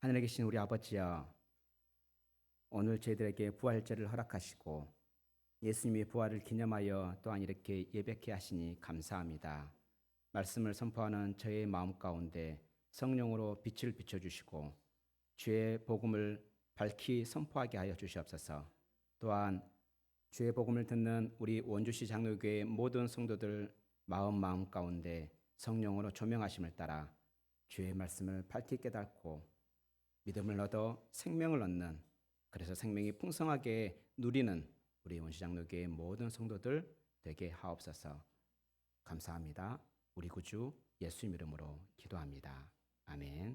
하늘에 계신 우리 아버지여, 오늘 저희들에게 부활절을 허락하시고 예수님의 부활을 기념하여 또한 이렇게 예배케 하시니 감사합니다. 말씀을 선포하는 저의 마음 가운데 성령으로 빛을 비춰주시고 주의 복음을 밝히 선포하게 하여 주시옵소서. 또한 주의 복음을 듣는 우리 원주시 장로교회 모든 성도들 마음 가운데 성령으로 조명하심을 따라 주의 말씀을 밝히 깨닫고 믿음을 얻어 생명을 얻는, 그래서 생명이 풍성하게 누리는 우리 원주시 장로교회 모든 성도들 되게 하옵소서. 감사합니다. 우리 구주 예수님 이름으로 기도합니다. 아멘.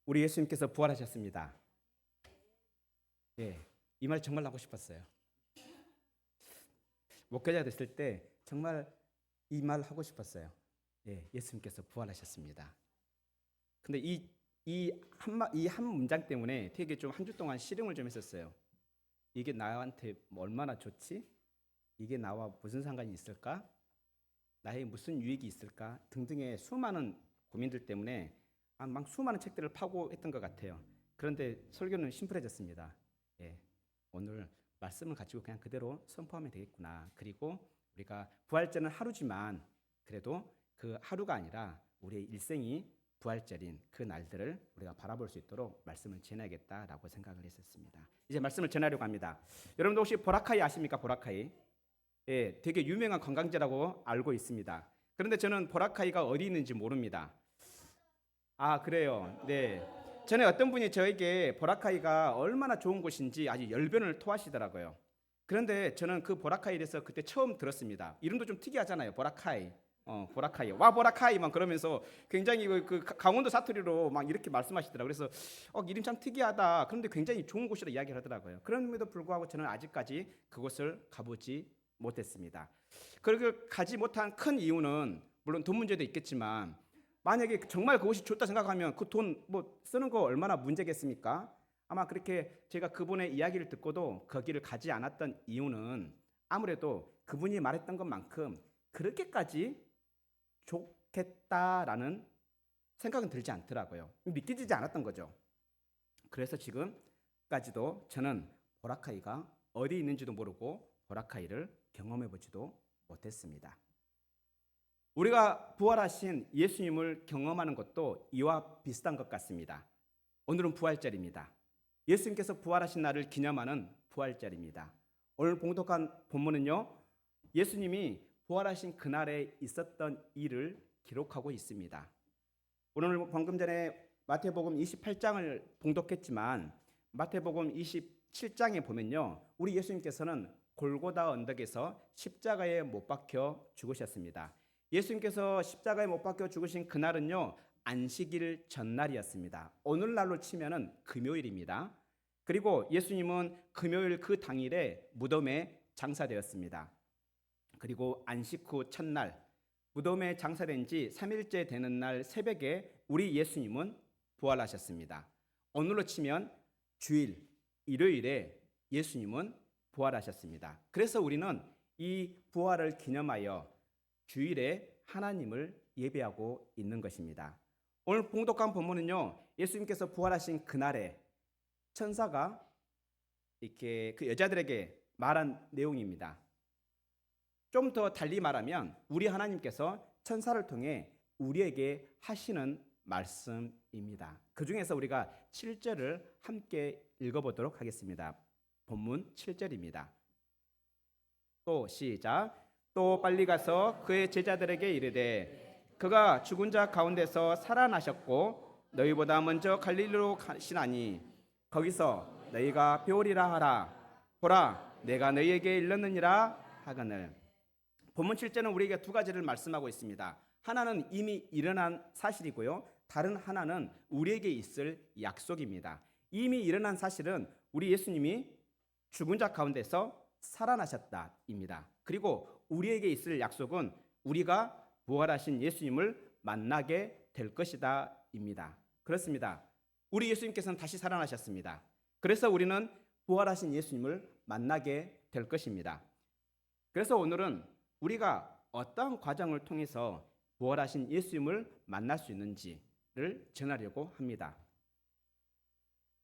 우리 예수님께서 부활하셨습니다. 예, 이 말 정말 하고 싶었어요. 목회자 됐을 때 정말 이 말 하고 싶었어요. 예, 예수님께서 부활하셨습니다. 근데 이 한 문장 때문에 되게 좀 한 주 동안 씨름을 좀 했었어요. 이게 나한테 얼마나 좋지? 이게 나와 무슨 상관이 있을까? 나에게 무슨 유익이 있을까? 등등의 수많은 고민들 때문에 막 수많은 책들을 파고 했던 것 같아요. 그런데 설교는 심플해졌습니다. 예, 오늘 말씀을 가지고 그냥 그대로 선포하면 되겠구나. 그리고 우리가 부활절은 하루지만 그래도 그 하루가 아니라 우리의 일생이 부활절인 그 날들을 우리가 바라볼 수 있도록 말씀을 전해야겠다라고 생각을 했었습니다. 이제 말씀을 전하려고 합니다. 여러분도 혹시 보라카이 아십니까? 보라카이. 예, 되게 유명한 관광지라고 알고 있습니다. 그런데 저는 보라카이가 어디 있는지 모릅니다. 아, 그래요. 네. 전에 어떤 분이 저에게 보라카이가 얼마나 좋은 곳인지 아주 열변을 토하시더라고요. 그런데 저는 그 보라카이에 대해서 그때 처음 들었습니다. 이름도 좀 특이하잖아요. 보라카이. 보라카이. 와 보라카이만 그러면서 굉장히 그 강원도 사투리로 막 이렇게 말씀하시더라고요. 그래서 이름 참 특이하다. 그런데 굉장히 좋은 곳이라 이야기를 하더라고요. 그럼에도 불구하고 저는 아직까지 그곳을 가보지 못했습니다. 그걸 가지 못한 큰 이유는 물론 돈 문제도 있겠지만 만약에 정말 그것이 좋다 생각하면 그 돈 뭐 쓰는 거 얼마나 문제겠습니까? 아마 그렇게 제가 그분의 이야기를 듣고도 거기를 가지 않았던 이유는 아무래도 그분이 말했던 것만큼 그렇게까지 좋겠다라는 생각은 들지 않더라고요. 믿기지 않았던 거죠. 그래서 지금까지도 저는 보라카이가 어디 있는지도 모르고 보라카이를 경험해 보지도 못했습니다. 우리가 부활하신 예수님을 경험하는 것도 이와 비슷한 것 같습니다. 오늘은 부활절입니다. 예수님께서 부활하신 날을 기념하는 부활절입니다. 오늘 봉독한 본문은요, 예수님이 부활하신 그날에 있었던 일을 기록하고 있습니다. 오늘 방금 전에 마태복음 28장을 봉독했지만 마태복음 27장에 보면요, 우리 예수님께서는 골고다 언덕에서 십자가에 못 박혀 죽으셨습니다. 예수님께서 십자가에 못 박혀 죽으신 그날은요, 안식일 전날이었습니다. 오늘날로 치면은 금요일입니다. 그리고 예수님은 금요일 그 당일에 무덤에 장사되었습니다. 그리고 안식 후 첫날 무덤에 장사된 지 3일째 되는 날 새벽에 우리 예수님은 부활하셨습니다. 오늘로 치면 주일, 일요일에 예수님은 부활하셨습니다. 그래서 우리는 이 부활을 기념하여 주일에 하나님을 예배하고 있는 것입니다. 오늘 봉독한 본문은요, 예수님께서 부활하신 그날에 천사가 이렇게 그 여자들에게 말한 내용입니다. 좀 더 달리 말하면 우리 하나님께서 천사를 통해 우리에게 하시는 말씀입니다. 그 중에서 우리가 7절을 함께 읽어보도록 하겠습니다. 본문 7절입니다. 또 시작. 또 빨리 가서 그의 제자들에게 이르되 그가 죽은 자 가운데서 살아나셨고 너희보다 먼저 갈릴리로 가시나니 거기서 너희가 배우리라 하라. 보라, 내가 너희에게 일렀느니라 하거늘. 본문 7절은 우리에게 두 가지를 말씀하고 있습니다. 하나는 이미 일어난 사실이고요, 다른 하나는 우리에게 있을 약속입니다. 이미 일어난 사실은 우리 예수님이 죽은 자 가운데서 살아나셨다입니다. 그리고 우리에게 있을 약속은 우리가 부활하신 예수님을 만나게 될 것이다입니다. 그렇습니다. 우리 예수님께서는 다시 살아나셨습니다. 그래서 우리는 부활하신 예수님을 만나게 될 것입니다. 그래서 오늘은 우리가 어떤 과정을 통해서 부활하신 예수님을 만날 수 있는지를 전하려고 합니다.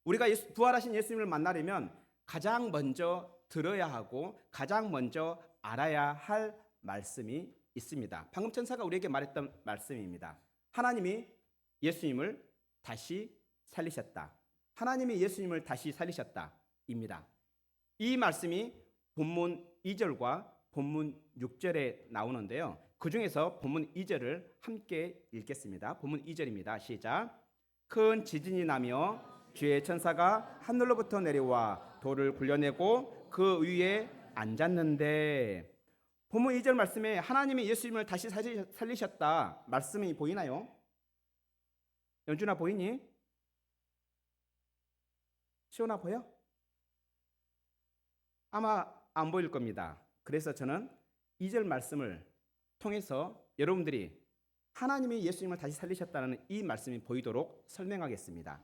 우리가 부활하신 예수님을 만나려면 가장 먼저 들어야 하고 가장 먼저 알아야 할 말씀이 있습니다. 방금 천사가 우리에게 말했던 말씀입니다. 하나님이 예수님을 다시 살리셨다. 하나님이 예수님을 다시 살리셨다입니다. 이 말씀이 본문 2절과 본문 6절에 나오는데요. 그 중에서 본문 2절을 함께 읽겠습니다. 본문 2절입니다. 시작. 큰 지진이 나며 주의 천사가 하늘로부터 내려와 돌을 굴려내고 그 위에 앉았는데, 본문 2절 말씀에 하나님이 예수님을 다시 살리셨다 말씀이 보이나요? 연준아 보이니? 시온아 보여? 아마 안 보일 겁니다. 그래서 저는 2절 말씀을 통해서 여러분들이 하나님이 예수님을 다시 살리셨다는 이 말씀이 보이도록 설명하겠습니다.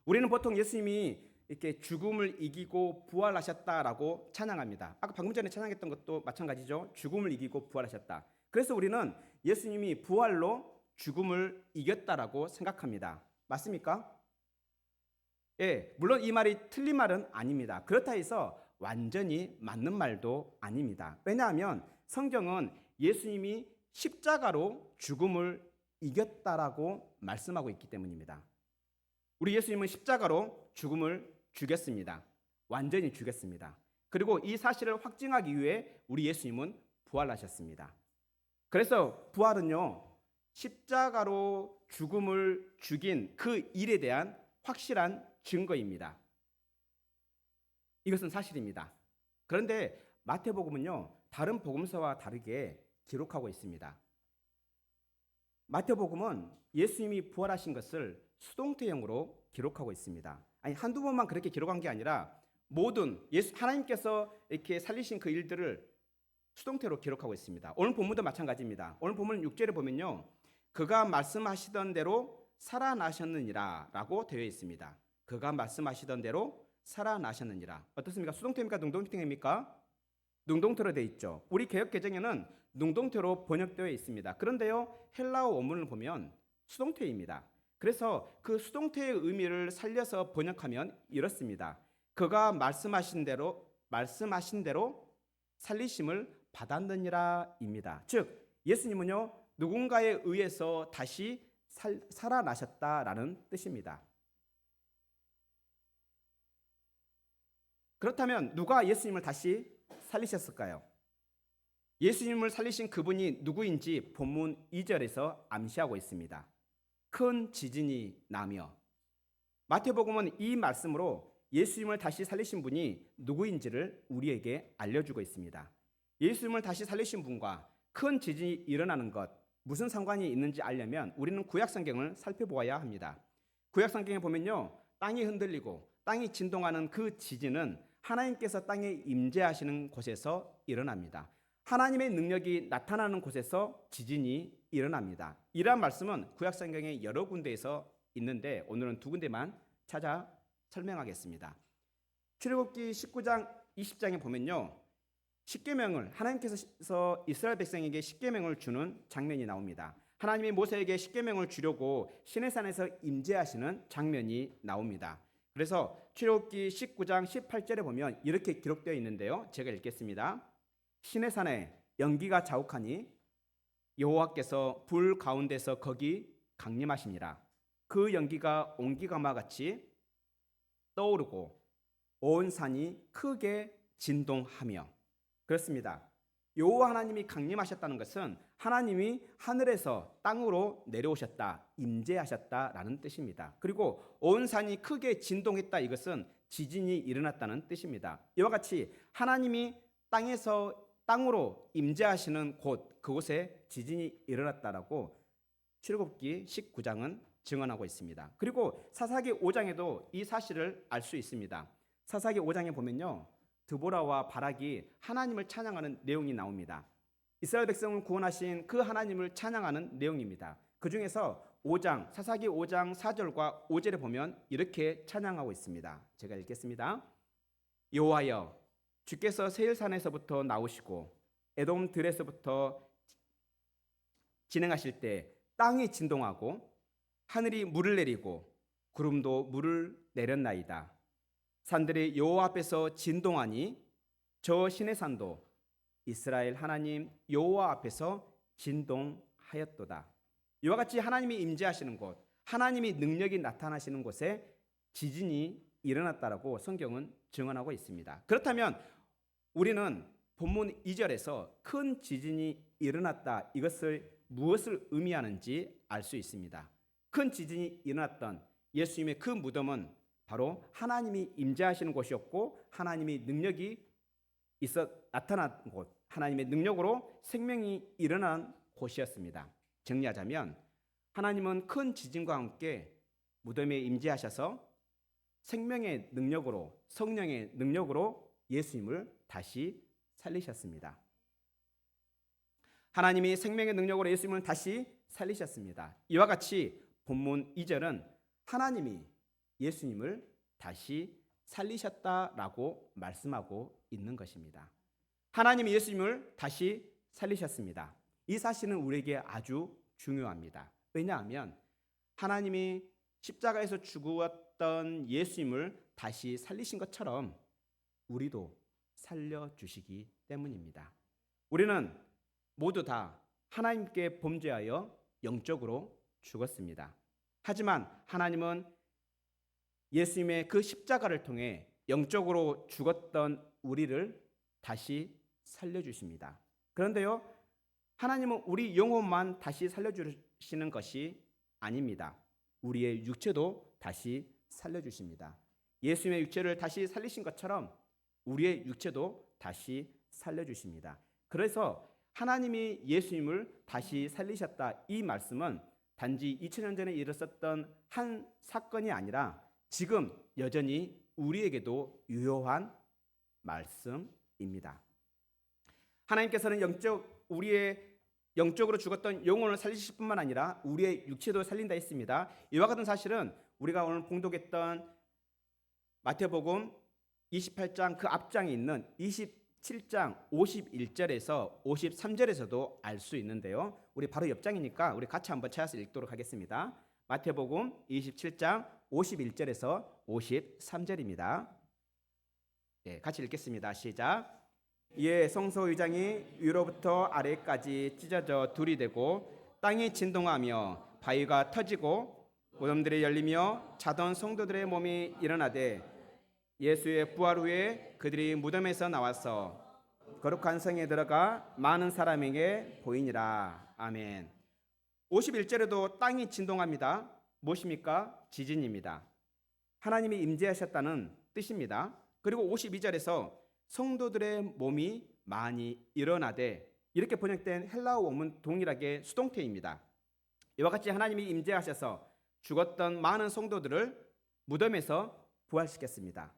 우리는 보통 예수님이 이렇게 죽음을 이기고 부활하셨다라고 찬양합니다. 아까 방금 전에 찬양했던 것도 마찬가지죠. 죽음을 이기고 부활하셨다. 그래서 우리는 예수님이 부활로 죽음을 이겼다라고 생각합니다. 맞습니까? 예, 물론 이 말이 틀린 말은 아닙니다. 그렇다 해서 완전히 맞는 말도 아닙니다. 왜냐하면 성경은 예수님이 십자가로 죽음을 이겼다라고 말씀하고 있기 때문입니다. 우리 예수님은 십자가로 죽음을 죽였습니다. 완전히 죽였습니다. 그리고 이 사실을 확증하기 위해 우리 예수님은 부활하셨습니다. 그래서 부활은요, 십자가로 죽음을 죽인 그 일에 대한 확실한 증거입니다. 이것은 사실입니다. 그런데 마태복음은요, 다른 복음서와 다르게 기록하고 있습니다. 마태복음은 예수님이 부활하신 것을 수동태형으로 기록하고 있습니다. 아니, 한두 번만 그렇게 기록한 게 아니라 모든 하나님께서 이렇게 살리신 그 일들을 수동태로 기록하고 있습니다. 오늘 본문도 마찬가지입니다. 오늘 본문 6절에 보면요, 그가 말씀하시던 대로 살아나셨느니라 라고 되어 있습니다. 그가 말씀하시던 대로 살아나셨느니라. 어떻습니까? 수동태입니까? 능동태입니까? 능동태로 되어 있죠. 우리 개역 개정에는 능동태로 번역되어 있습니다. 그런데요, 헬라어 원문을 보면 수동태입니다. 그래서 그 수동태의 의미를 살려서 번역하면 이렇습니다. 그가 말씀하신 대로 살리심을 받았느니라입니다. 즉 예수님은요, 누군가에 의해서 다시 살아나셨다라는 뜻입니다. 그렇다면 누가 예수님을 다시 살리셨을까요? 예수님을 살리신 그분이 누구인지 본문 2절에서 암시하고 있습니다. 큰 지진이 나며. 마태복음은 이 말씀으로 예수님을 다시 살리신 분이 누구인지를 우리에게 알려주고 있습니다. 예수님을 다시 살리신 분과 큰 지진이 일어나는 것, 무슨 상관이 있는지 알려면 우리는 구약성경을 살펴보아야 합니다. 구약성경에 보면요, 땅이 흔들리고 땅이 진동하는 그 지진은 하나님께서 땅에 임재하시는 곳에서 일어납니다. 하나님의 능력이 나타나는 곳에서 지진이 일어납니다. 이러한 말씀은 구약성경에 여러 군데에서 있는데 오늘은 두 군데만 찾아 설명하겠습니다. 출애굽기 19장 20장에 보면요, 십계명을 하나님께서 이스라엘 백성에게 십계명을 주는 장면이 나옵니다. 하나님이 모세에게 십계명을 주려고 시내산에서 임재하시는 장면이 나옵니다. 그래서 출애굽기 19장 18절에 보면 이렇게 기록되어 있는데요, 제가 읽겠습니다. 시내산에 연기가 자욱하니 여호와께서 불 가운데서 거기 강림하시니라. 그 연기가 온기가마 같이 떠오르고 온 산이 크게 진동하며. 그렇습니다. 여호와 하나님이 강림하셨다는 것은 하나님이 하늘에서 땅으로 내려오셨다, 임재하셨다라는 뜻입니다. 그리고 온 산이 크게 진동했다, 이것은 지진이 일어났다는 뜻입니다. 이와 같이 하나님이 땅으로 임재하시는 곳, 그곳에 지진이 일어났다라고 출애굽기 19장은 증언하고 있습니다. 그리고 사사기 5장에도 이 사실을 알 수 있습니다. 사사기 5장에 보면요, 드보라와 바락이 하나님을 찬양하는 내용이 나옵니다. 이스라엘 백성을 구원하신 그 하나님을 찬양하는 내용입니다. 그 중에서 사사기 5장 4절과 5절에 보면 이렇게 찬양하고 있습니다. 제가 읽겠습니다. 여호와여, 주께서 세일산에서부터 나오시고 에돔 들에서부터 진행하실 때 땅이 진동하고 하늘이 물을 내리고 구름도 물을 내렸나이다. 산들이 여호와 앞에서 진동하니 저 신의 산도 이스라엘 하나님 여호와 앞에서 진동하였도다. 이와 같이 하나님이 임재하시는 곳, 하나님이 능력이 나타나시는 곳에 지진이 일어났다라고 성경은 증언하고 있습니다. 그렇다면 우리는 본문 2절에서 큰 지진이 일어났다, 이것을 무엇을 의미하는지 알 수 있습니다. 큰 지진이 일어났던 예수님의 그 무덤은 바로 하나님이 임재하시는 곳이었고 하나님의 능력이 나타난 곳, 하나님의 능력으로 생명이 일어난 곳이었습니다. 정리하자면 하나님은 큰 지진과 함께 무덤에 임재하셔서 생명의 능력으로, 성령의 능력으로 예수님을 다시 살리셨습니다. 하나님이 생명의 능력으로 예수님을 다시 살리셨습니다. 이와 같이 본문 2절은 하나님이 예수님을 다시 살리셨다라고 말씀하고 있는 것입니다. 하나님이 예수님을 다시 살리셨습니다. 이 사실은 우리에게 아주 중요합니다. 왜냐하면 하나님이 십자가에서 죽었던 예수님을 다시 살리신 것처럼 우리도 살려주시기 때문입니다. 우리는 모두 다 하나님께 범죄하여 영적으로 죽었습니다. 하지만 하나님은 예수님의 그 십자가를 통해 영적으로 죽었던 우리를 다시 살려주십니다. 그런데요, 하나님은 우리 영혼만 다시 살려주시는 것이 아닙니다. 우리의 육체도 다시 살려주십니다. 예수님의 육체를 다시 살리신 것처럼 우리의 육체도 다시 살려주십니다. 그래서 하나님이 예수님을 다시 살리셨다, 이 말씀은 단지 2000년 전에 일어섰던 한 사건이 아니라 지금 여전히 우리에게도 유효한 말씀입니다. 하나님께서는 우리의 영적으로 죽었던 영혼을 살리실 뿐만 아니라 우리의 육체도 살린다 했습니다. 이와 같은 사실은 우리가 오늘 봉독했던 마태복음 28장 그 앞장에 있는 27장 51절에서 53절에서도 알 수 있는데요. 우리 바로 옆장이니까 우리 같이 한번 찾아서 읽도록 하겠습니다. 마태복음 27장 51절에서 53절입니다. 네, 같이 읽겠습니다. 시작. 이에 성소 의장이 위로부터 아래까지 찢어져 둘이 되고 땅이 진동하며 바위가 터지고 무덤들이 열리며 자던 성도들의 몸이 일어나되 예수의 부활 후에 그들이 무덤에서 나와서 거룩한 성에 들어가 많은 사람에게 보이니라. 아멘. 51절에도 땅이 진동합니다. 무엇입니까? 지진입니다. 하나님이 임재하셨다는 뜻입니다. 그리고 52절에서 성도들의 몸이 많이 일어나되, 이렇게 번역된 헬라어 원문 동일하게 수동태입니다. 이와 같이 하나님이 임재하셔서 죽었던 많은 성도들을 무덤에서 부활시켰습니다.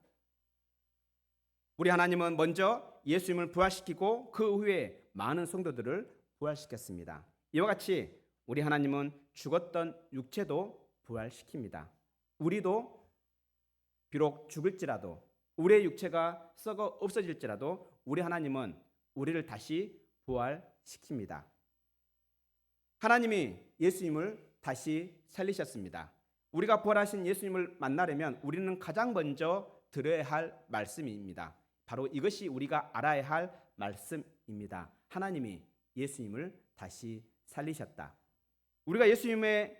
우리 하나님은 먼저 예수님을 부활시키고 그 후에 많은 성도들을 부활시켰습니다. 이와 같이 우리 하나님은 죽었던 육체도 부활시킵니다. 우리도 비록 죽을지라도, 우리의 육체가 썩어 없어질지라도 우리 하나님은 우리를 다시 부활시킵니다. 하나님이 예수님을 다시 살리셨습니다. 우리가 부활하신 예수님을 만나려면 우리는 가장 먼저 들어야 할 말씀입니다. 바로 이것이 우리가 알아야 할 말씀입니다. 하나님이 예수님을 다시 살리셨다. 우리가 예수님의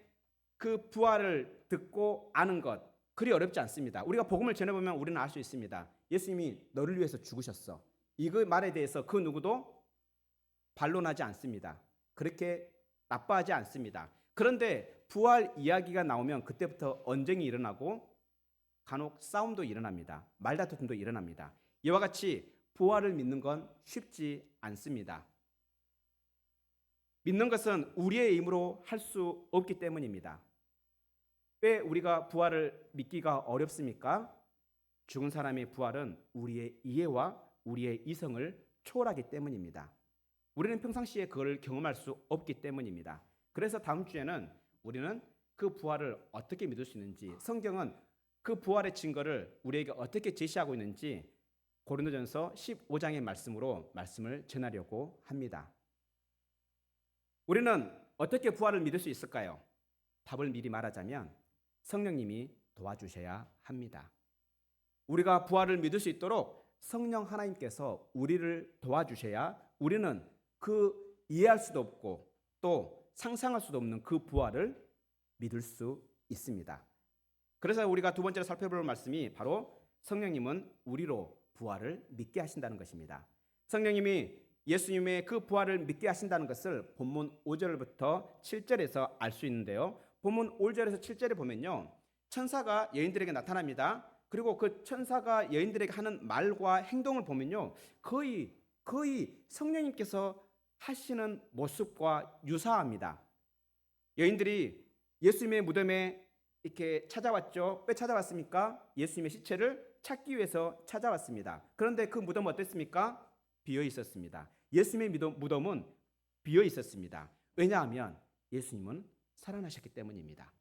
그 부활을 듣고 아는 것, 그리 어렵지 않습니다. 우리가 복음을 전해보면 우리는 알 수 있습니다. 예수님이 너를 위해서 죽으셨어. 이 말에 대해서 그 누구도 반론하지 않습니다. 그렇게 나빠하지 않습니다. 그런데 부활 이야기가 나오면 그때부터 언쟁이 일어나고 간혹 싸움도 일어납니다. 말다툼도 일어납니다. 이와 같이 부활을 믿는 건 쉽지 않습니다. 믿는 것은 우리의 힘으로 할 수 없기 때문입니다. 왜 우리가 부활을 믿기가 어렵습니까? 죽은 사람의 부활은 우리의 이해와 우리의 이성을 초월하기 때문입니다. 우리는 평상시에 그걸 경험할 수 없기 때문입니다. 그래서 다음 주에는 우리는 그 부활을 어떻게 믿을 수 있는지, 성경은 그 부활의 증거를 우리에게 어떻게 제시하고 있는지 고린도전서 15장의 말씀으로 말씀을 전하려고 합니다. 우리는 어떻게 부활을 믿을 수 있을까요? 답을 미리 말하자면 성령님이 도와주셔야 합니다. 우리가 부활을 믿을 수 있도록 성령 하나님께서 우리를 도와주셔야 우리는 그 이해할 수도 없고 또 상상할 수도 없는 그 부활을 믿을 수 있습니다. 그래서 우리가 두 번째로 살펴볼 말씀이 바로 성령님은 우리로 부활을 믿게 하신다는 것입니다. 성령님이 예수님의 그 부활을 믿게 하신다는 것을 본문 5절부터 7절에서 알 수 있는데요. 본문 5절에서 7절에 보면요, 천사가 여인들에게 나타납니다. 그리고 그 천사가 여인들에게 하는 말과 행동을 보면요, 거의 성령님께서 하시는 모습과 유사합니다. 여인들이 예수님의 무덤에 이렇게 찾아왔죠. 왜 찾아왔습니까? 예수님의 시체를 찾기 위해서 찾아왔습니다. 그런데 그 무덤은 어땠습니까? 비어 있었습니다. 예수님의 무덤은 비어 있었습니다. 왜냐하면 예수님은 살아나셨기 때문입니다.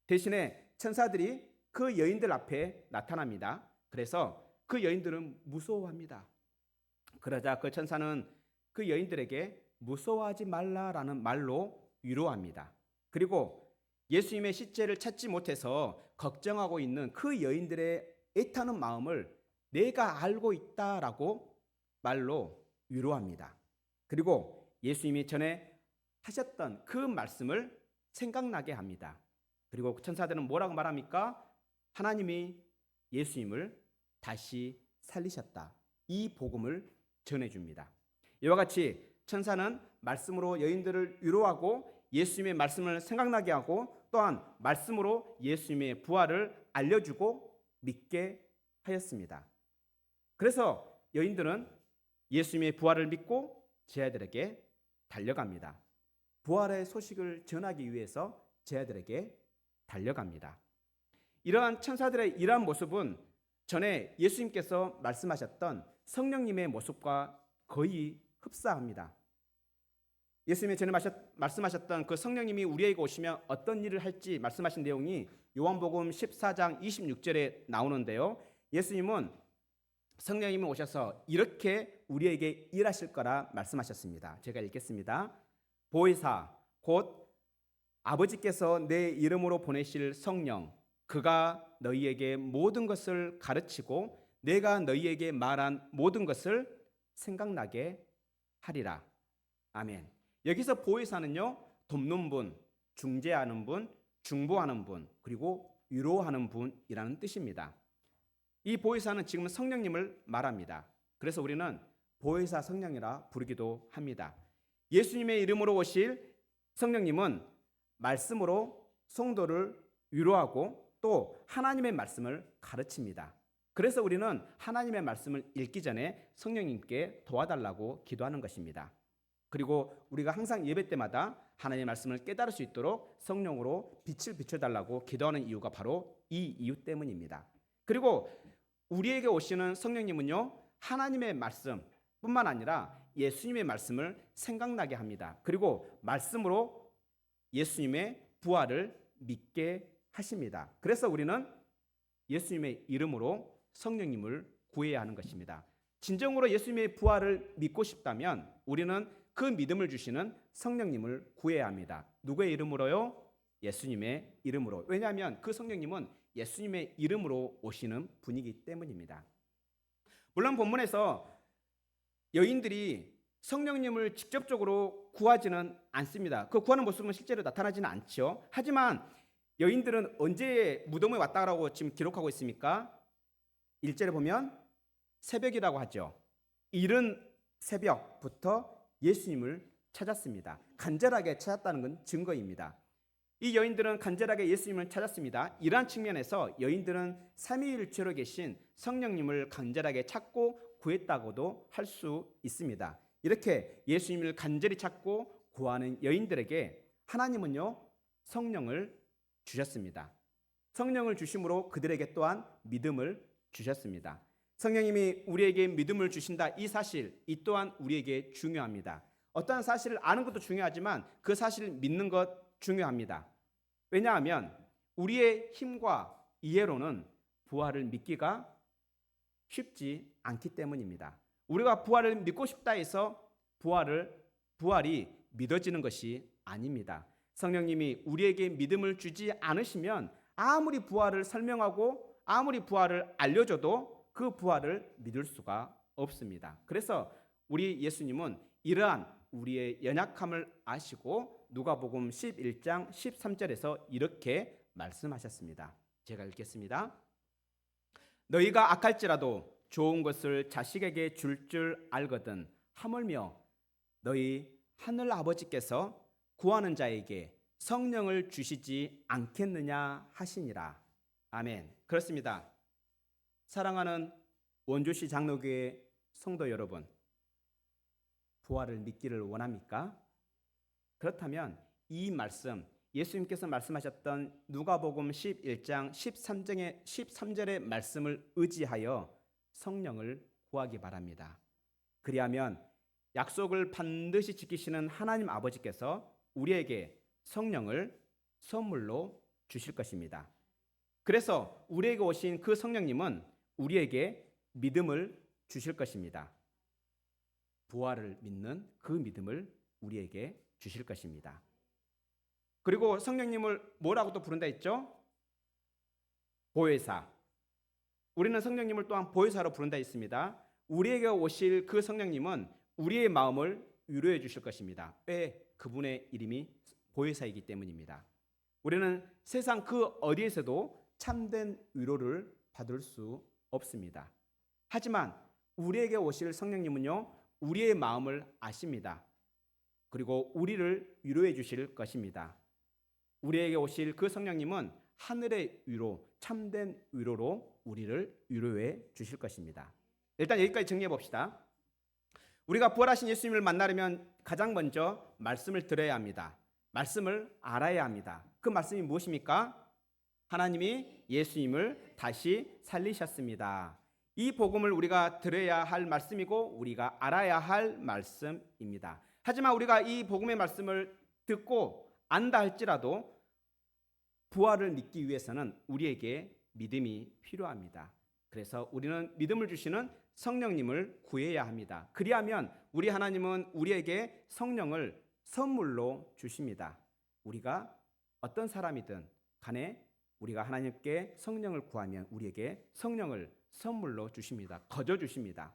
대신에 천사들이 그 여인들 앞에 나타납니다. 그래서 그 여인들은 무서워합니다. 그러자 그 천사는 그 여인들에게 무서워하지 말라라는 말로 위로합니다. 그리고 예수님의 시체를 찾지 못해서 걱정하고 있는 그 여인들의 애타는 마음을 내가 알고 있다라고 말로 위로합니다. 그리고 예수님이 전에 하셨던 그 말씀을 생각나게 합니다. 그리고 천사들은 뭐라고 말합니까? 하나님이 예수님을 다시 살리셨다. 이 복음을 전해줍니다. 이와 같이 천사는 말씀으로 여인들을 위로하고 예수님의 말씀을 생각나게 하고 또한 말씀으로 예수님의 부활을 알려주고 믿게 하였습니다. 그래서 여인들은 예수님의 부활을 믿고 제 아들에게 달려갑니다. 부활의 소식을 전하기 위해서 제 아들에게 달려갑니다. 이러한 천사들의 이러한 모습은 전에 예수님께서 말씀하셨던 성령님의 모습과 거의 흡사합니다. 예수님이 전에 말씀하셨던 그 성령님이 우리에게 오시면 어떤 일을 할지 말씀하신 내용이 요한복음 14장 26절에 나오는데요. 예수님은 성령님이 오셔서 이렇게 우리에게 일하실 거라 말씀하셨습니다. 제가 읽겠습니다. 보혜사 곧 아버지께서 내 이름으로 보내실 성령 그가 너희에게 모든 것을 가르치고 내가 너희에게 말한 모든 것을 생각나게 하리라. 아멘. 여기서 보혜사는요, 돕는 분, 중재하는 분, 중보하는 분, 그리고 위로하는 분이라는 뜻입니다. 이 보혜사는 지금 성령님을 말합니다. 그래서 우리는 보혜사 성령이라 부르기도 합니다. 예수님의 이름으로 오실 성령님은 말씀으로 성도를 위로하고 또 하나님의 말씀을 가르칩니다. 그래서 우리는 하나님의 말씀을 읽기 전에 성령님께 도와달라고 기도하는 것입니다. 그리고 우리가 항상 예배 때마다 하나님의 말씀을 깨달을 수 있도록 성령으로 빛을 비춰달라고 기도하는 이유가 바로 이 이유 때문입니다. 그리고 우리에게 오시는 성령님은요, 하나님의 말씀뿐만 아니라 예수님의 말씀을 생각나게 합니다. 그리고 말씀으로 예수님의 부활을 믿게 하십니다. 그래서 우리는 예수님의 이름으로 성령님을 구해야 하는 것입니다. 진정으로 예수님의 부활을 믿고 싶다면 우리는 그 믿음을 주시는 성령님을 구해야 합니다. 누구의 이름으로요? 예수님의 이름으로. 왜냐하면 그 성령님은 예수님의 이름으로 오시는 분이기 때문입니다. 물론 본문에서 여인들이 성령님을 직접적으로 구하지는 않습니다. 그 구하는 모습은 실제로 나타나지는 않죠. 하지만 여인들은 언제 무덤에 왔다라고 지금 기록하고 있습니까? 1절에 보면 새벽이라고 하죠. 이른 새벽부터 예수님을 찾았습니다. 간절하게 찾았다는 건 증거입니다. 이 여인들은 간절하게 예수님을 찾았습니다. 이러한 측면에서 여인들은 삼위일체로 계신 성령님을 간절하게 찾고 구했다고도 할 수 있습니다. 이렇게 예수님을 간절히 찾고 구하는 여인들에게 하나님은요, 성령을 주셨습니다. 성령을 주심으로 그들에게 또한 믿음을 주셨습니다. 성령님이 우리에게 믿음을 주신다, 이 사실, 이 또한 우리에게 중요합니다. 어떠한 사실을 아는 것도 중요하지만 그 사실을 믿는 것 중요합니다. 왜냐하면 우리의 힘과 이해로는 부활을 믿기가 쉽지 않기 때문입니다. 우리가 부활을 믿고 싶다 해서 부활이 믿어지는 것이 아닙니다. 성령님이 우리에게 믿음을 주지 않으시면 아무리 부활을 설명하고 아무리 부활을 알려줘도 그 부활을 믿을 수가 없습니다. 그래서 우리 예수님은 이러한 우리의 연약함을 아시고 누가복음 11장 13절에서 이렇게 말씀하셨습니다. 제가 읽겠습니다. 너희가 악할지라도 좋은 것을 자식에게 줄 알거든 하물며 너희 하늘 아버지께서 구하는 자에게 성령을 주시지 않겠느냐 하시니라. 아멘. 그렇습니다. 사랑하는 원주시 장로교회 성도 여러분, 부활을 믿기를 원합니까? 그렇다면 이 말씀, 예수님께서 말씀하셨던 누가복음 11장 13절의 말씀을 의지하여 성령을 구하기 바랍니다. 그리하면 약속을 반드시 지키시는 하나님 아버지께서 우리에게 성령을 선물로 주실 것입니다. 그래서 우리에게 오신 그 성령님은 우리에게 믿음을 주실 것입니다. 부활을 믿는 그 믿음을 우리에게 주실 것입니다. 그리고 성령님을 뭐라고 또 부른다 했죠? 보혜사. 우리는 성령님을 또한 보혜사로 부른다 했습니다. 우리에게 오실 그 성령님은 우리의 마음을 위로해 주실 것입니다. 왜? 그분의 이름이 보혜사이기 때문입니다. 우리는 세상 그 어디에서도 참된 위로를 받을 수 없습니다. 하지만 우리에게 오실 성령님은요, 우리의 마음을 아십니다. 그리고 우리를 위로해 주실 것입니다. 우리에게 오실 그 성령님은 하늘의 위로, 참된 위로로 우리를 위로해 주실 것입니다. 일단 여기까지 정리해 봅시다. 우리가 부활하신 예수님을 만나려면 가장 먼저 말씀을 들어야 합니다. 말씀을 알아야 합니다. 그 말씀이 무엇입니까? 하나님이 예수님을 다시 살리셨습니다. 이 복음을 우리가 들어야 할 말씀이고 우리가 알아야 할 말씀입니다. 하지만 우리가 이 복음의 말씀을 듣고 안다 할지라도 부활을 믿기 위해서는 우리에게 믿음이 필요합니다. 그래서 우리는 믿음을 주시는 성령님을 구해야 합니다. 그리하면 우리 하나님은 우리에게 성령을 선물로 주십니다. 우리가 어떤 사람이든 간에 우리가 하나님께 성령을 구하면 우리에게 성령을 선물로 주십니다. 거저 주십니다.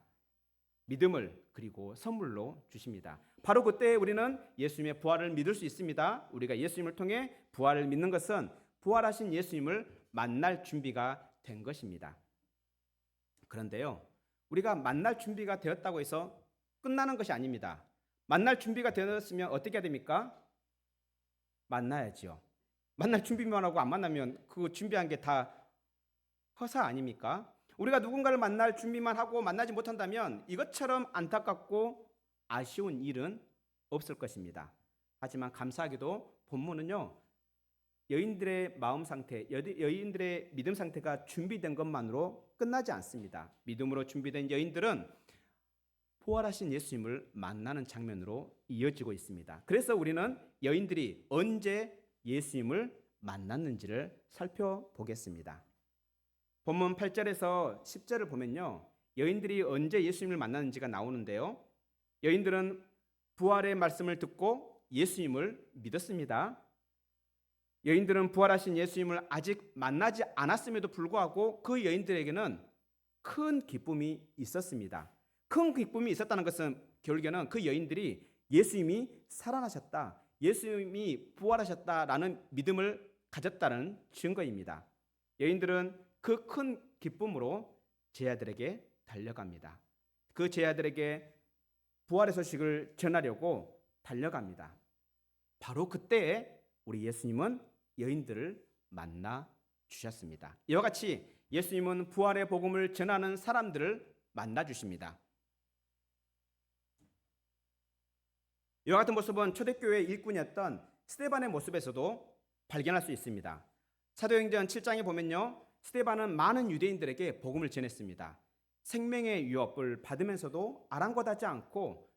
믿음을 그리고 선물로 주십니다. 바로 그때 우리는 예수님의 부활을 믿을 수 있습니다. 우리가 예수님을 통해 부활을 믿는 것은 부활하신 예수님을 만날 준비가 된 것입니다. 그런데요, 우리가 만날 준비가 되었다고 해서 끝나는 것이 아닙니다. 만날 준비가 되었으면 어떻게 해야 됩니까? 만나야지요. 만날 준비만 하고 안 만나면 그 준비한 게 다 허사 아닙니까? 우리가 누군가를 만날 준비만 하고 만나지 못한다면 이것처럼 안타깝고 아쉬운 일은 없을 것입니다. 하지만 감사하게도 본문은요, 여인들의 마음 상태, 여인들의 믿음 상태가 준비된 것만으로 끝나지 않습니다. 믿음으로 준비된 여인들은 부활하신 예수님을 만나는 장면으로 이어지고 있습니다. 그래서 우리는 여인들이 언제 예수님을 만났는지를 살펴보겠습니다. 본문 8절에서 10절을 보면요, 여인들이 언제 예수님을 만났는지가 나오는데요, 여인들은 부활의 말씀을 듣고 예수님을 믿었습니다. 여인들은 부활하신 예수님을 아직 만나지 않았음에도 불구하고 그 여인들에게는 큰 기쁨이 있었습니다. 큰 기쁨이 있었다는 것은 결국에는 그 여인들이 예수님이 살아나셨다, 예수님이 부활하셨다라는 믿음을 가졌다는 증거입니다. 여인들은 그 큰 기쁨으로 제자들에게 달려갑니다. 그 제자들에게 부활의 소식을 전하려고 달려갑니다. 바로 그때에 우리 예수님은 여인들을 만나 주셨습니다. 이와 같이 예수님은 부활의 복음을 전하는 사람들을 만나 주십니다. 이와 같은 모습은 초대교회 일꾼이었던 스데반의 모습에서도 발견할 수 있습니다. 사도행전 7장에 보면요, 스데반은 많은 유대인들에게 복음을 전했습니다. 생명의 유업을 받으면서도 아랑곳하지 않고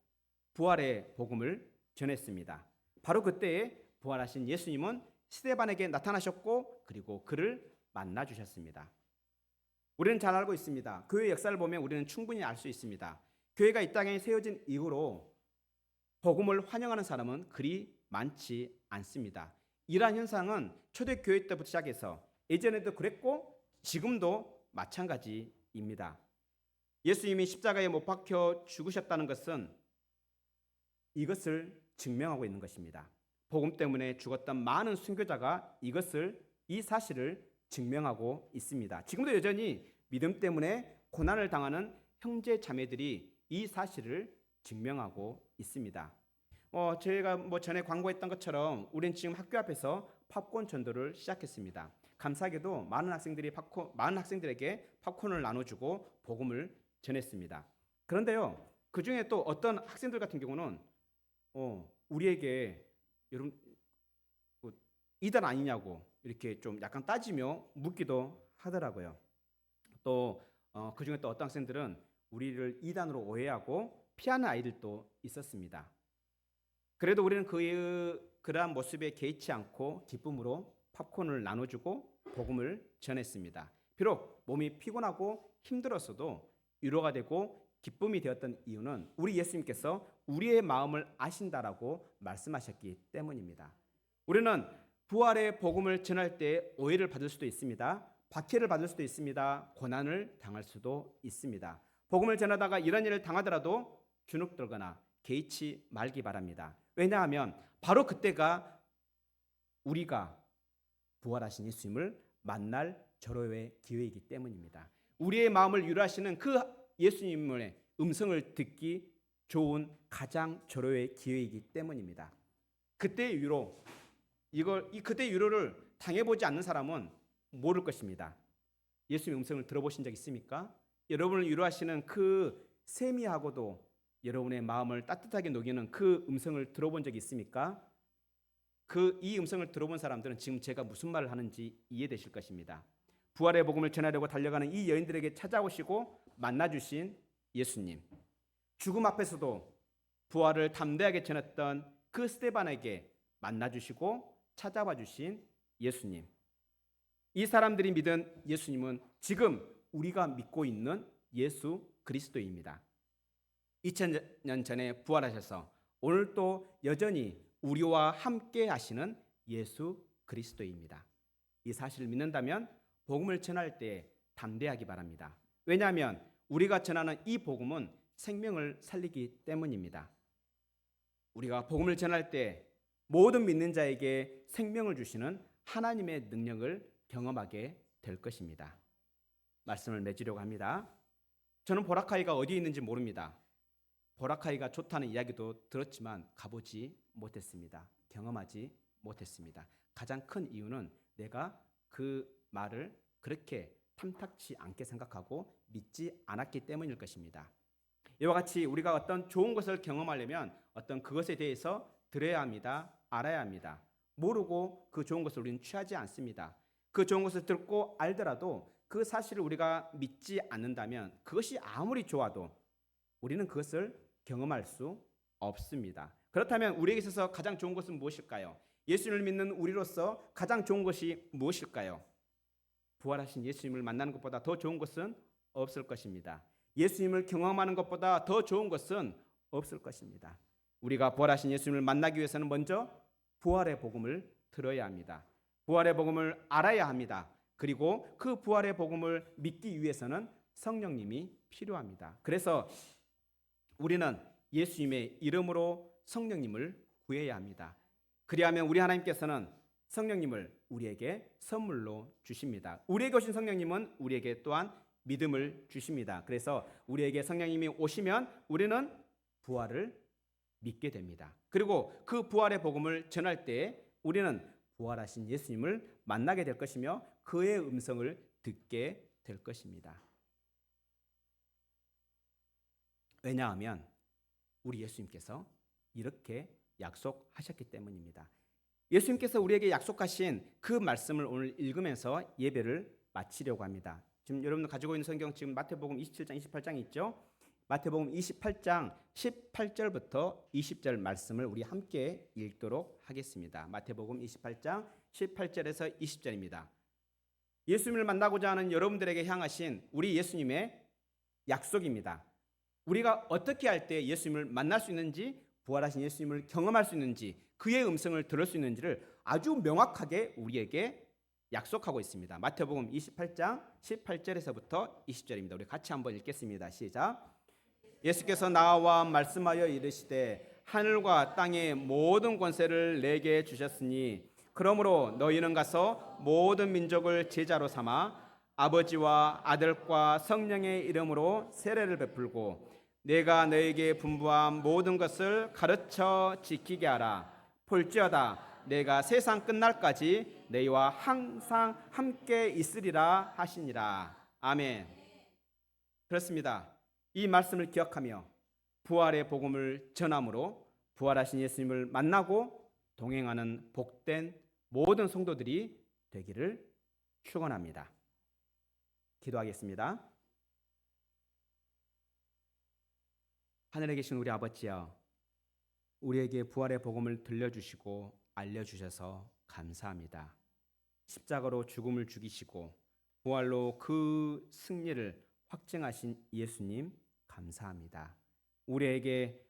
부활의 복음을 전했습니다. 바로 그때에 부활하신 예수님은 스데반에게 나타나셨고 그리고 그를 만나 주셨습니다. 우리는 잘 알고 있습니다. 교회 역사를 보면 우리는 충분히 알 수 있습니다. 교회가 이 땅에 세워진 이후로 복음을 환영하는 사람은 그리 많지 않습니다. 이러한 현상은 초대교회 때부터 시작해서 예전에도 그랬고 지금도 마찬가지입니다. 예수님이 십자가에 못 박혀 죽으셨다는 것은 이것을 증명하고 있는 것입니다. 복음 때문에 죽었던 많은 순교자가 이 사실을 증명하고 있습니다. 지금도 여전히 믿음 때문에 고난을 당하는 형제 자매들이 이 사실을 증명하고 있습니다. 저희가 전에 광고했던 것처럼 우리는 지금 학교 앞에서 팝콘 전도를 시작했습니다. 감사하게도 많은 학생들에게 팝콘을 나눠주고 복음을 전했습니다. 그런데요, 그 중에 또 어떤 학생들 같은 경우는 우리에게 여러분 이단 아니냐고 이렇게 좀 약간 따지며 묻기도 하더라고요. 또 그 중에 또 어떤 학생들은 우리를 이단으로 오해하고 피하는 아이들도 있었습니다. 그래도 우리는 그러한 모습에 개의치 않고 기쁨으로 팝콘을 나눠주고 복음을 전했습니다. 비록 몸이 피곤하고 힘들었어도 위로가 되고 기쁨이 되었던 이유는 우리 예수님께서 우리의 마음을 아신다라고 말씀하셨기 때문입니다. 우리는 부활의 복음을 전할 때 오해를 받을 수도 있습니다. 박해를 받을 수도 있습니다. 고난을 당할 수도 있습니다. 복음을 전하다가 이런 일을 당하더라도 주눅들거나 개의치 말기 바랍니다. 왜냐하면 바로 그때가 우리가 부활하신 예수님을 만날 절호의 기회이기 때문입니다. 우리의 마음을 위로하시는 그 예수님의 음성을 듣기 좋은 가장 절호의 기회이기 때문입니다. 그때의 위로를 당해보지 않는 사람은 모를 것입니다. 예수님의 음성을 들어보신 적 있습니까? 여러분을 위로하시는 그 세미하고도 여러분의 마음을 따뜻하게 녹이는 그 음성을 들어본 적이 있습니까? 이 음성을 들어본 사람들은 지금 제가 무슨 말을 하는지 이해되실 것입니다. 부활의 복음을 전하려고 달려가는 이 여인들에게 찾아오시고 만나주신 예수님, 죽음 앞에서도 부활을 담대하게 전했던 그 스데반에게 만나주시고 찾아와 주신 예수님, 이 사람들이 믿은 예수님은 지금 우리가 믿고 있는 예수 그리스도입니다. 2000년 전에 부활하셔서 오늘 또 여전히 우리와 함께 하시는 예수 그리스도입니다. 이 사실을 믿는다면 복음을 전할 때 담대하기 바랍니다. 왜냐하면 우리가 전하는 이 복음은 생명을 살리기 때문입니다. 우리가 복음을 전할 때 모든 믿는 자에게 생명을 주시는 하나님의 능력을 경험하게 될 것입니다. 말씀을 맺으려고 합니다. 저는 보라카이가 어디에 있는지 모릅니다. 보라카이가 좋다는 이야기도 들었지만 가보지 못했습니다. 경험하지 못했습니다. 가장 큰 이유는 내가 그 말을 그렇게 탐탁치 않게 생각하고 믿지 않았기 때문일 것입니다. 이와 같이 우리가 어떤 좋은 것을 경험하려면 어떤 그것에 대해서 들어야 합니다. 알아야 합니다. 모르고 그 좋은 것을 우리는 취하지 않습니다. 그 좋은 것을 듣고 알더라도 그 사실을 우리가 믿지 않는다면 그것이 아무리 좋아도 우리는 그것을 경험할 수 없습니다. 그렇다면 우리에게 있어서 가장 좋은 것은 무엇일까요? 예수님을 믿는 우리로서 가장 좋은 것이 무엇일까요? 부활하신 예수님을 만나는 것보다 더 좋은 것은 없을 것입니다. 예수님을 경험하는 것보다 더 좋은 것은 없을 것입니다. 우리가 부활하신 예수님을 만나기 위해서는 먼저 부활의 복음을 들어야 합니다. 부활의 복음을 알아야 합니다. 그리고 그 부활의 복음을 믿기 위해서는 성령님이 필요합니다. 그래서 우리는 예수님의 이름으로 성령님을 구해야 합니다. 그리하면 우리 하나님께서는 성령님을 우리에게 선물로 주십니다. 우리에게 오신 성령님은 우리에게 또한 믿음을 주십니다. 그래서 우리에게 성령님이 오시면 우리는 부활을 믿게 됩니다. 그리고 그 부활의 복음을 전할 때 우리는 부활하신 예수님을 만나게 될 것이며 그의 음성을 듣게 될 것입니다. 왜냐하면 우리 예수님께서 이렇게 약속하셨기 때문입니다. 예수님께서 우리에게 약속하신 그 말씀을 오늘 읽으면서 예배를 마치려고 합니다. 지금 여러분 가지고 있는 성경 지금 마태복음 27장 28장이 있죠. 마태복음 28장 18절부터 20절 말씀을 우리 함께 읽도록 하겠습니다. 마태복음 28장 18절에서 20절입니다. 예수님을 만나고자 하는 여러분들에게 향하신 우리 예수님의 약속입니다. 우리가 어떻게 할 때 예수님을 만날 수 있는지, 부활하신 예수님을 경험할 수 있는지, 그의 음성을 들을 수 있는지를 아주 명확하게 우리에게 약속하고 있습니다. 마태복음 28장 18절에서부터 20절입니다. 우리 같이 한번 읽겠습니다. 시작. 예수께서 나와 말씀하여 이르시되 하늘과 땅의 모든 권세를 내게 주셨으니 그러므로 너희는 가서 모든 민족을 제자로 삼아 아버지와 아들과 성령의 이름으로 세례를 베풀고 내가 너에게 분부한 모든 것을 가르쳐 지키게 하라. 볼지어다 내가 세상 끝날까지 너희와 항상 함께 있으리라 하시니라. 아멘. 그렇습니다. 이 말씀을 기억하며 부활의 복음을 전함으로 부활하신 예수님을 만나고 동행하는 복된 모든 성도들이 되기를 축원합니다. 기도하겠습니다. 하늘에 계신 우리 아버지여, 우리에게 부활의 복음을 들려주시고 알려주셔서 감사합니다. 십자가로 죽음을 죽이시고 부활로 그 승리를 확증하신 예수님 감사합니다. 우리에게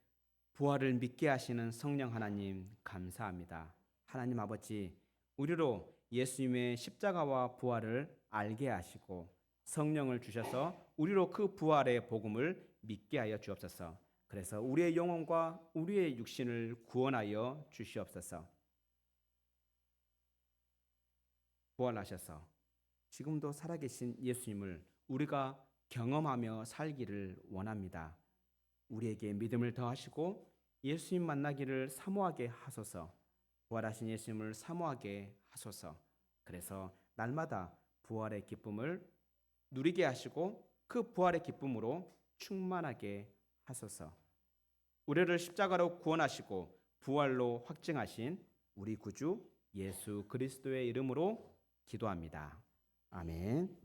부활을 믿게 하시는 성령 하나님 감사합니다. 하나님 아버지, 우리로 예수님의 십자가와 부활을 알게 하시고 성령을 주셔서 우리로 그 부활의 복음을 믿게 하여 주옵소서. 그래서 우리의 영혼과 우리의 육신을 구원하여 주시옵소서. 부활하셔서 지금도 살아계신 예수님을 우리가 경험하며 살기를 원합니다. 우리에게 믿음을 더하시고 예수님 만나기를 사모하게 하소서. 부활하신 예수님을 사모하게 하소서. 그래서 날마다 부활의 기쁨을 누리게 하시고 그 부활의 기쁨으로 충만하게 하소서. 우리를 십자가로 구원하시고 부활로 확증하신 우리 구주 예수 그리스도의 이름으로 기도합니다. 아멘.